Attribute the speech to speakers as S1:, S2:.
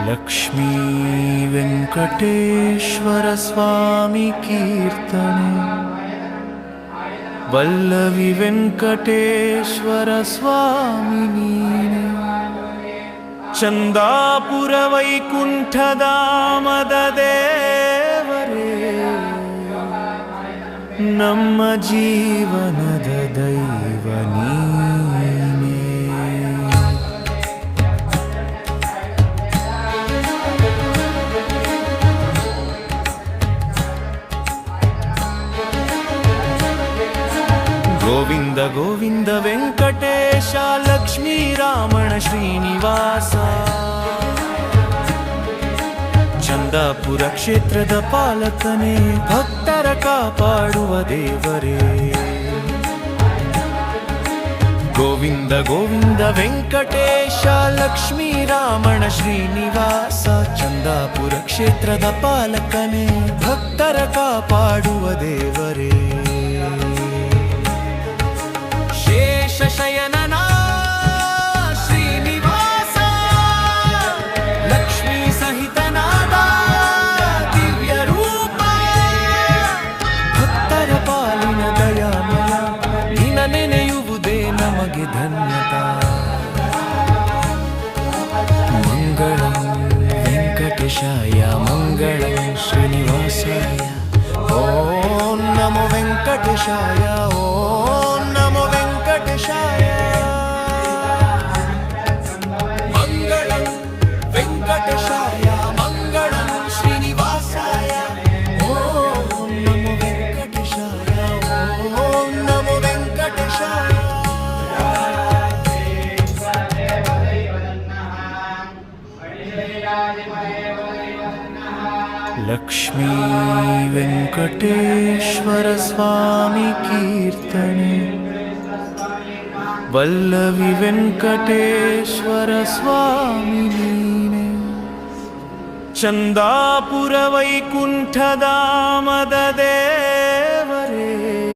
S1: ಲಕ್ಷ್ಮೀ ವೆಂಕಟೇಶ್ವರ ಸ್ವಾಮಿ ಕೀರ್ತನೆ. ವಲ್ಲವಿ ವೆಂಕಟೇಶ್ವರ ಸ್ವಾಮಿ ನೀನೆ. ಚಂದಾಪುರ ವೈಕುಂಠಧಾಮದ ದೇವರೇ, ನಮ್ಮ ಜೀವನದ ದೈವ ನೀನೇ. ಗೋವಿಂದ ಗೋವಿಂದ ವೆಂಕಟೇಶ, ಲಕ್ಷ್ಮೀ ರಾಮಣ ಶ್ರೀನಿವಾಸ. ಚಂದಾಪುರ ಕ್ಷೇತ್ರದ ಪಾಲಕನೇ, ಭಕ್ತರ ಕಾಪಾಡುವ ದೇವರೇ. ಗೋವಿಂದ ಗೋವಿಂದ ವೆಂಕಟೇಶ, ಲಕ್ಷ್ಮೀ ರಾಮಣ ಶ್ರೀನಿವಾಸ. ಚಂದಾಪುರ ಕ್ಷೇತ್ರದ ಪಾಲಕನೇ, ಭಕ್ತರ ಕಾಪಾಡುವ ದೇವರೇ. ಶೇಷಶಯನನ ಶ್ರೀನಿವಾಸ, ಲಕ್ಷ್ಮೀ ಸಹಿತನಾದ ದಿವ್ಯ ರೂಪ. ಭಕ್ತರ ಪಾಲಿನ ದಯಾಮಯ, ನಿನ ನೆನೆಯುವುದೇ ನಮಗೆ ಧನ್ಯತಾ. ಮಂಗಳಂ ವೆಂಕಟೇಶಾಯ, ಮಂಗಳಂ ಶ್ರೀನಿವಾಸಾಯ. ಓಂ ನಮೋ ವೆಂಕಟೇಶಾಯ, ಓಂ ನಮೋ ವೆಂಕಟೇಶಾಯ. ಮಂಗಳಂ ವೆಂಕಟೇಶಾಯ, ಮಂಗಳಂ ಶ್ರೀನಿವಾಸಾಯ. ಓಂ ನಮೋ ವೆಂಕಟೇಶಾಯ, ಓಂ ನಮೋ ವೆಂಕಟೇಶಾಯ. ಲಕ್ಷ್ಮೀ ವೆಂಕಟೇಶ್ವರ ಸ್ವಾಮಿ ಕೀರ್ತನೆ. ವಲ್ಲವಿ ವೆಂಕಟೇಶ್ವರ ಸ್ವಾಮಿ ನೀನೆ. ಚಂದಾಪುರ ವೈಕುಂಠಧಾಮದ ದೇವರೇ,